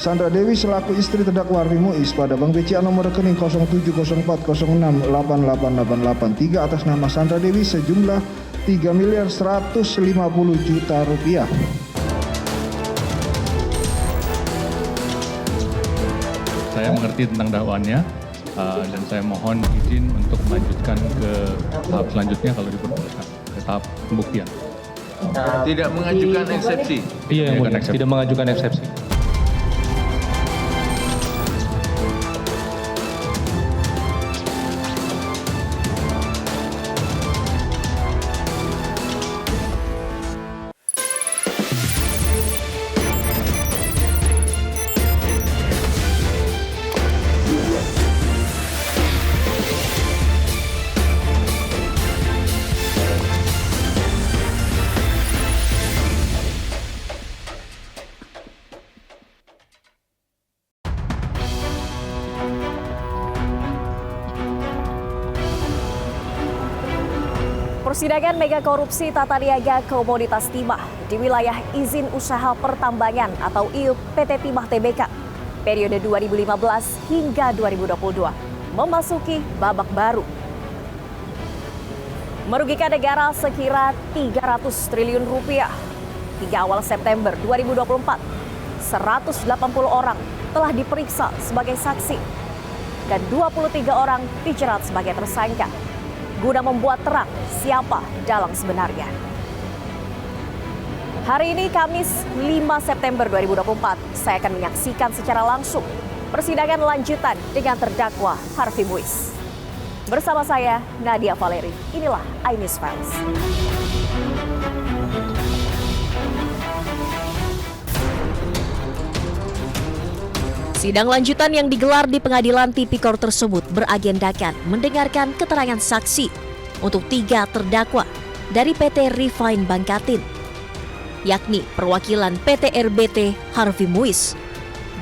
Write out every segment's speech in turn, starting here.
Sandra Dewi selaku istri terdakwa Harvey Muiz pada Bank BCA nomor rekening 0704068888 atas nama Sandra Dewi sejumlah 3.150.000.000 rupiah. Saya mengerti tentang dakwaannya dan saya mohon izin untuk melanjutkan ke tahap selanjutnya kalau diperbolehkan, ke tahap pembuktian. Tidak mengajukan eksepsi. Iya, yang mulia, tidak mengajukan eksepsi. Persidangan mega korupsi tata niaga komoditas timah di wilayah izin usaha pertambangan atau IUP PT Timah Tbk periode 2015 hingga 2022 memasuki babak baru. Merugikan negara sekira 300 triliun rupiah. Hingga awal September 2024, 180 orang telah diperiksa sebagai saksi dan 23 orang dijerat sebagai tersangka guna membuat terang siapa dalang sebenarnya. Hari ini Kamis 5 September 2024, saya akan menyaksikan secara langsung persidangan lanjutan dengan terdakwa Harvey Muiz. Bersama saya Nadia Valeri, inilah iNews Files. Sidang lanjutan yang digelar di Pengadilan Tipikor tersebut beragendakan mendengarkan keterangan saksi untuk 3 terdakwa dari PT Refine Bangkatin, yakni perwakilan PT RBT Harvey Muiz,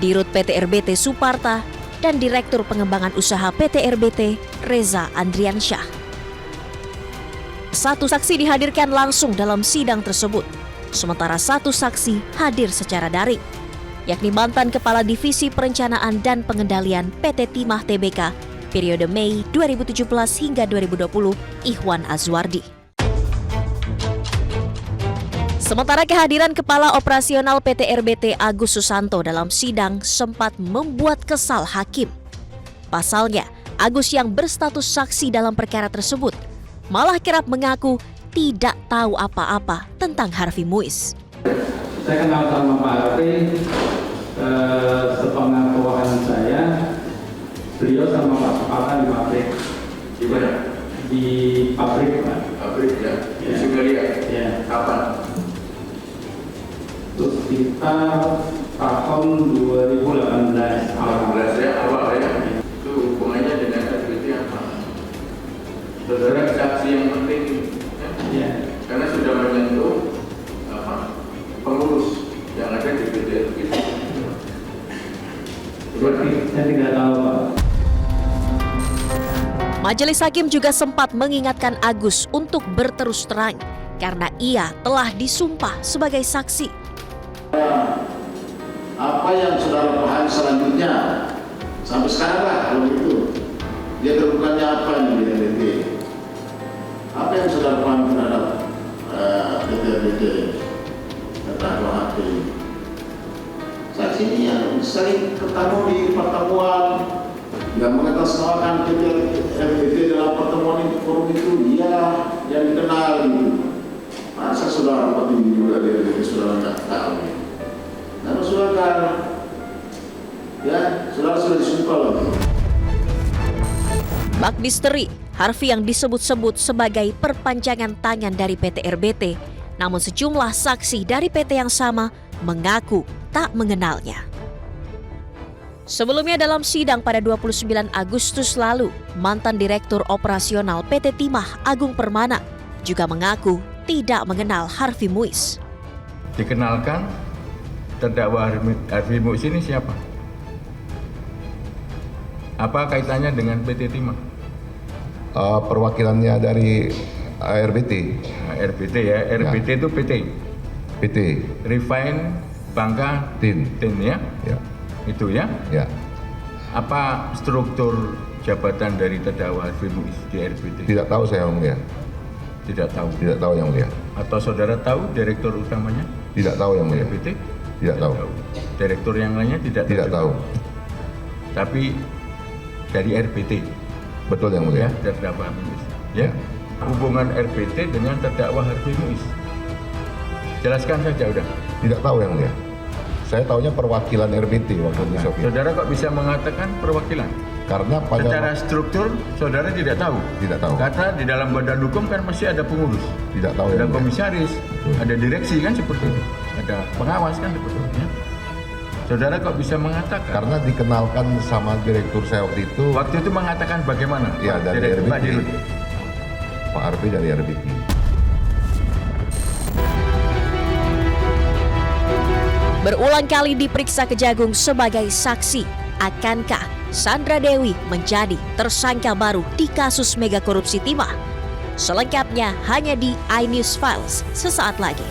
Dirut PT RBT Suparta, dan Direktur Pengembangan Usaha PT RBT Reza Andriansyah. 1 saksi dihadirkan langsung dalam sidang tersebut, sementara 1 saksi hadir secara daring, yakni mantan Kepala Divisi Perencanaan dan Pengendalian PT Timah Tbk periode Mei 2017 hingga 2020, Ikhwan Azwardi. Sementara kehadiran Kepala Operasional PT RBT Agus Susanto dalam sidang sempat membuat kesal hakim. Pasalnya, Agus yang berstatus saksi dalam perkara tersebut malah kerap mengaku tidak tahu apa-apa tentang Harvey Muiz. Saya kenal sama Pak Harvey, sepengetahuan saya, beliau sama Pak Suparta di pabrik. Di mana? Di pabrik, Pak. Pabrik ya? Di Sungalia? Ya. Kapan? Terus sekitar tahun 2018 awal. 18 ya, awal ya? Itu hubungannya dengan activity apa? Saudara saksi yang penting Ya. Karena sudah menyentuh pengurus yang ada di PT RBT. Saya tidak tahu, Pak. Majelis Hakim juga sempat mengingatkan Agus untuk berterus terang karena ia telah disumpah sebagai saksi. Apa yang saudara pahami selanjutnya sampai sekarang lah kalau itu dia temukannya apa yang di RBT, apa yang saudara pahami terhadap PT RBT terdakwa Harvey. Saksi ini yang sering ketemu di pertemuan, yang mengatasnamakan PT RBT dalam pertemuan itu, forum itu dia yang dikenal gitu. Masa saudara petinggi juga dari RBT saudara nggak tahu ya? Nah, saudara ya, saudara sudah disumpah lagi. Bak misteri, Harvey yang disebut-sebut sebagai perpanjangan tangan dari PT RBT, namun sejumlah saksi dari PT yang sama mengaku tak mengenalnya. Sebelumnya dalam sidang pada 29 Agustus lalu, mantan Direktur Operasional PT Timah Agung Permana juga mengaku tidak mengenal Harvey Muiz. Dikenalkan terdakwa Harvey Muiz ini siapa? Apa kaitannya dengan PT Timah? Perwakilannya dari RBT. Nah, RBT ya, RBT itu PT. PT Refine Bangka Tin. Tin ya. Ya. Itu ya? Ya, Apa struktur jabatan dari terdakwa Harvey Muiz di RPT? tidak tahu saya yang mulia. Tidak tahu. Tidak tahu yang mulia. Atau saudara tahu direktur utamanya Tidak tahu yang mulia. RPT? Tidak tahu. Direktur yang lainnya tidak tahu. Tidak tahu. Tapi dari RPT Betul yang ya, mulia. terdakwa Muiz. Ya. Hubungan RPT dengan terdakwa Harvey Muiz. Jelaskan saja udah. Tidak tahu yang mulia. Saya tahunya perwakilan RPT waktu di Soviet. Saudara kok bisa mengatakan perwakilan? Karena Secara pada struktur saudara tidak tahu. tidak tahu. Kata di dalam badan hukum kan masih ada pengurus, Tidak tahu ada yang mulia. komisaris, ada direksi kan seperti itu, ada pengawas kan seperti itu. Ya. Saudara kok bisa mengatakan? Karena dikenalkan sama direktur saya waktu itu, Waktu itu mengatakan bagaimana? ya Pak dari Pak RPT. Dirut? Pak Arfi dari RPT. Berulang kali diperiksa Kejagung sebagai saksi, akankah Sandra Dewi menjadi tersangka baru di kasus mega korupsi timah? Selengkapnya hanya di iNews Files sesaat lagi.